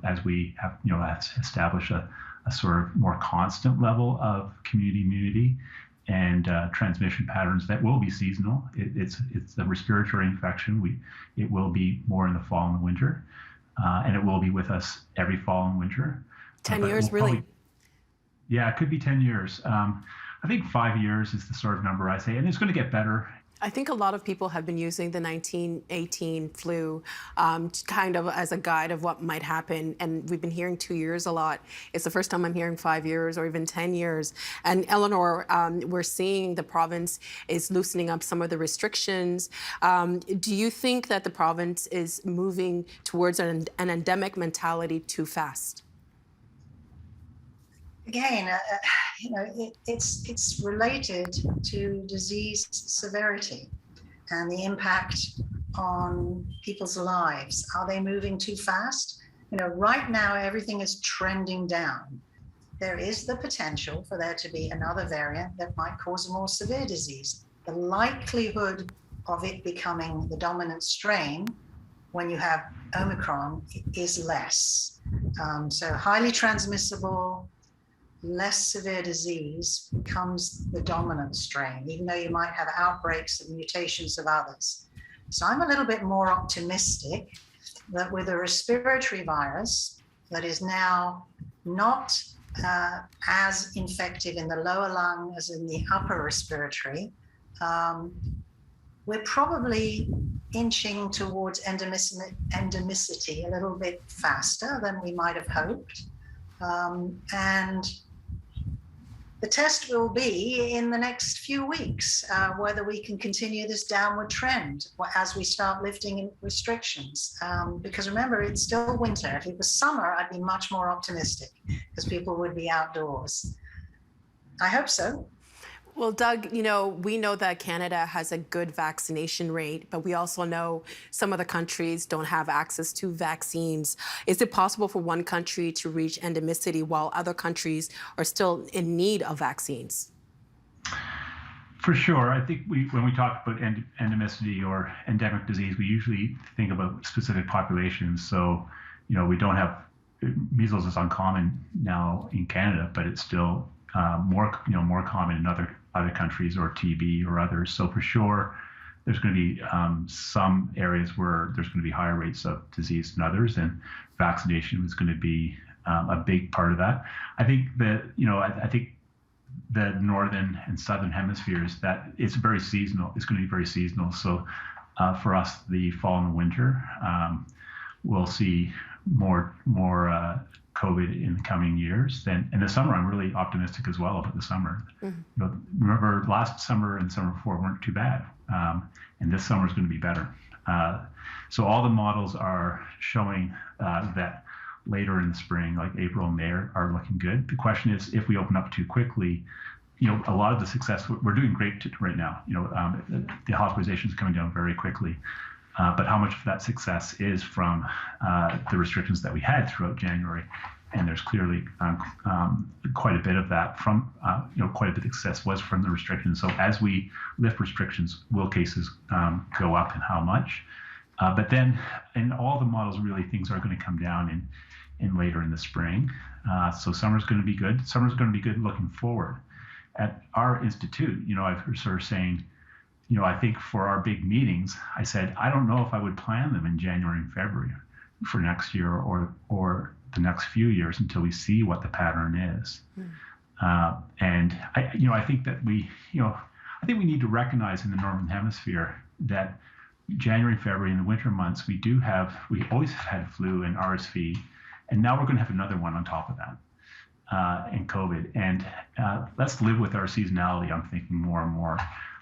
as we have, you know, establish a sort of more constant level of community immunity and transmission patterns that will be seasonal. It's a respiratory infection. It will be more in the fall and the winter. and it will be with us every fall and winter. 10 But years, we'll really? Yeah, it could be 10 years. I think 5 years is the sort of number I say, and it's going to get better. I think a lot of people have been using the 1918 flu kind of as a guide of what might happen. And we've been hearing 2 years a lot. It's the first time I'm hearing 5 years or even 10 years. And Eleanor, we're seeing the province is loosening up some of the restrictions. Do you think that the province is moving towards an endemic mentality too fast? Again, it's related to disease severity and the impact on people's lives. Are they moving too fast? Right now, everything is trending down. There is the potential for there to be another variant that might cause a more severe disease. The likelihood of it becoming the dominant strain when you have Omicron is less. So highly transmissible, less severe disease becomes the dominant strain, even though you might have outbreaks of mutations of others. So I'm a little bit more optimistic that with a respiratory virus that is now not as infective in the lower lung as in the upper respiratory, we're probably inching towards endemicity a little bit faster than we might have hoped. And the test will be in the next few weeks, whether we can continue this downward trend as we start lifting restrictions. Because remember, it's still winter. If it was summer, I'd be much more optimistic because people would be outdoors. I hope so. Well, Doug, we know that Canada has a good vaccination rate, but we also know some of the countries don't have access to vaccines. Is it possible for one country to reach endemicity while other countries are still in need of vaccines? For sure. I think when we talk about endemicity or endemic disease, we usually think about specific populations. So, we don't have, measles is uncommon now in Canada, but it's still more common in other countries, or TB or others. So for sure, there's going to be some areas where there's going to be higher rates of disease than others, and vaccination is going to be a big part of that. I think that I think the northern and southern hemispheres, that it's very seasonal. It's going to be very seasonal. So for us, the fall and the winter, we'll see more COVID in the coming years. Then in the summer, I'm really optimistic as well about the summer. Mm-hmm. Remember, last summer and summer before weren't too bad, and this summer is going to be better. So all the models are showing that later in the spring, like April and May, are looking good. The question is, if we open up too quickly, a lot of the success, we're doing great right now. The hospitalization is coming down very quickly. But how much of that success is from the restrictions that we had throughout January? And there's clearly quite a bit of that from, quite a bit of success was from the restrictions. So as we lift restrictions, will cases go up, and how much? But then in all the models, really things are going to come down in later in the spring. So summer's going to be good. Summer's going to be good looking forward. At our institute, I've sort of saying, I think for our big meetings, I said, I don't know if I would plan them in January and February for next year or the next few years until we see what the pattern is. And I think that I think we need to recognize in the Northern Hemisphere that January and February in the winter months, we always have had flu and RSV, and now we're going to have another one on top of that, and COVID. And let's live with our seasonality. I'm thinking more and more.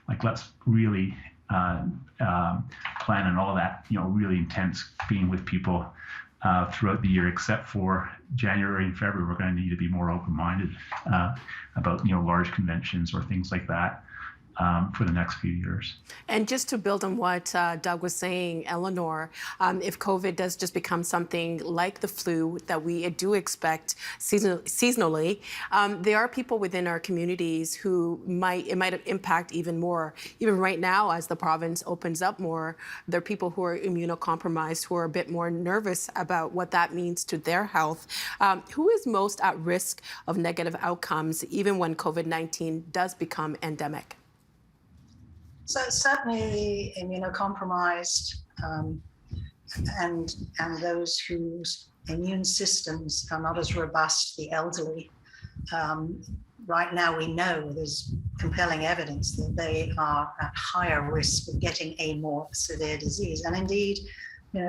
Like, let's really plan on all that, really intense being with people throughout the year, except for January and February. We're going to need to be more open-minded about, large conventions or things like that for the next few years. And just to build on what Doug was saying, Eleanor, if COVID does just become something like the flu that we do expect seasonally, there are people within our communities who it might impact even more. Even right now, as the province opens up more, there are people who are immunocompromised who are a bit more nervous about what that means to their health. Who is most at risk of negative outcomes, even when COVID-19 does become endemic? So certainly the immunocompromised and those whose immune systems are not as robust, the elderly. Right now, we know there's compelling evidence that they are at higher risk of getting a more severe disease. And indeed,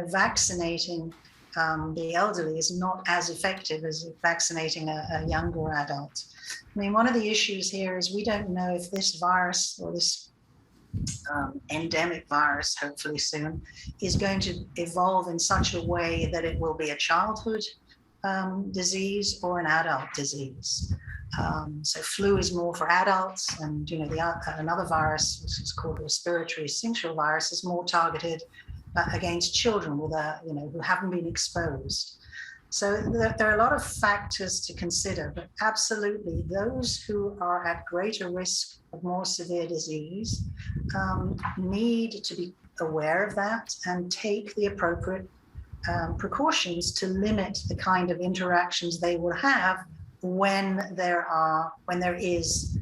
vaccinating the elderly is not as effective as vaccinating a younger adult. I mean, one of the issues here is we don't know if this virus or this endemic virus, hopefully soon, is going to evolve in such a way that it will be a childhood disease or an adult disease. So flu is more for adults, and another virus, which is called respiratory syncytial virus, is more targeted against children with who haven't been exposed. So there are a lot of factors to consider, but absolutely those who are at greater risk of more severe disease need to be aware of that and take the appropriate precautions to limit the kind of interactions they will have when there is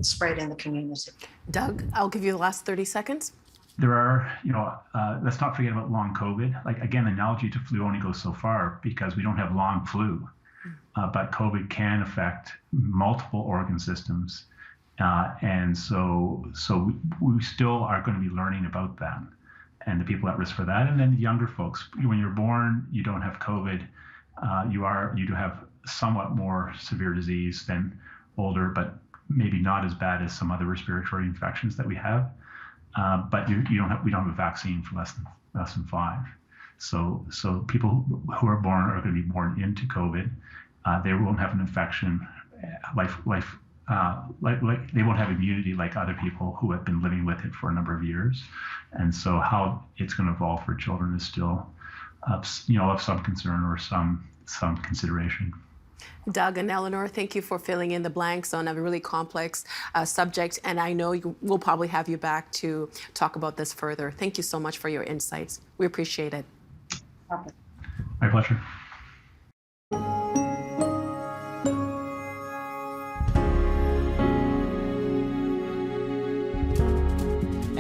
spread in the community. Doug, I'll give you the last 30 seconds. There are, let's not forget about long COVID. Like, again, the analogy to flu only goes so far because we don't have long flu, but COVID can affect multiple organ systems. And so we still are going to be learning about that and the people at risk for that. And then the younger folks, when you're born, you don't have COVID. You do have somewhat more severe disease than older, but maybe not as bad as some other respiratory infections that we have. But we don't have a vaccine for less than 5. So people who are born are going to be born into COVID. They won't have an infection, like they won't have immunity like other people who have been living with it for a number of years. And so how it's going to evolve for children is still of some concern or some consideration. Doug and Eleanor, thank you for filling in the blanks on a really complex subject, and I know we'll probably have you back to talk about this further. Thank you so much for your insights. We appreciate it. My pleasure.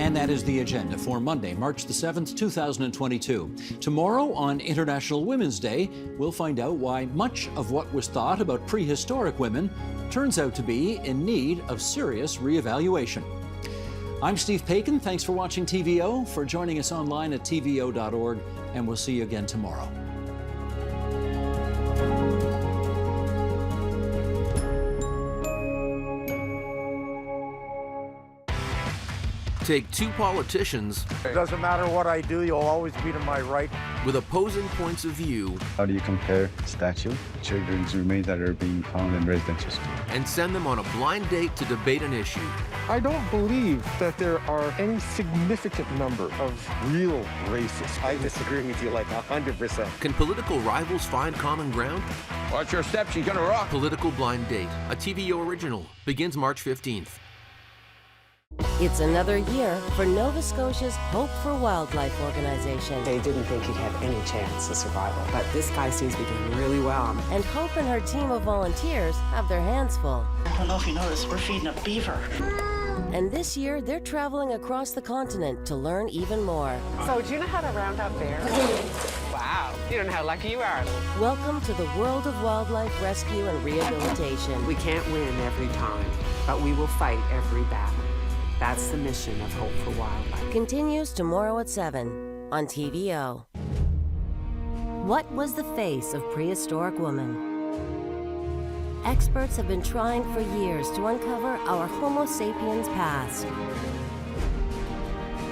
And that is the agenda for Monday, March the 7th, 2022. Tomorrow, on International Women's Day, we'll find out why much of what was thought about prehistoric women turns out to be in need of serious reevaluation. I'm Steve Paikin. Thanks for watching TVO, for joining us online at tvo.org, and we'll see you again tomorrow. Take two politicians. It doesn't matter what I do, you'll always be to my right. With opposing points of view. How do you compare statue, children's remains that are being found in residential schools? And send them on a blind date to debate an issue. I don't believe that there are any significant number of real racists. I disagree with you like 100%. Can political rivals find common ground? Watch your step, she's gonna rock. Political Blind Date, a TVO original, begins March 15th. It's another year for Nova Scotia's Hope for Wildlife organization. They didn't think he'd have any chance of survival, but this guy seems to be doing really well. And Hope and her team of volunteers have their hands full. I don't know if you noticed, we're feeding a beaver. And this year, they're traveling across the continent to learn even more. So, do you know how to round up bears? Wow, you don't know how lucky you are. Welcome to the world of wildlife rescue and rehabilitation. We can't win every time, but we will fight every battle. That's the mission of Hope for Wildlife. Continues tomorrow at 7 on TVO. What was the face of prehistoric woman? Experts have been trying for years to uncover our Homo sapiens past.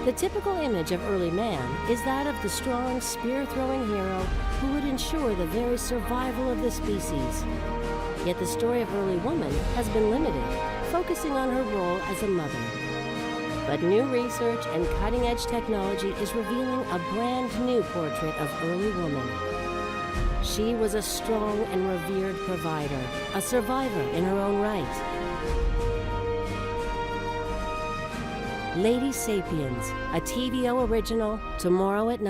The typical image of early man is that of the strong, spear-throwing hero who would ensure the very survival of the species. Yet the story of early woman has been limited, focusing on her role as a mother. But new research and cutting-edge technology is revealing a brand new portrait of early woman. She was a strong and revered provider, a survivor in her own right. Lady Sapiens, a TVO original, tomorrow at 9.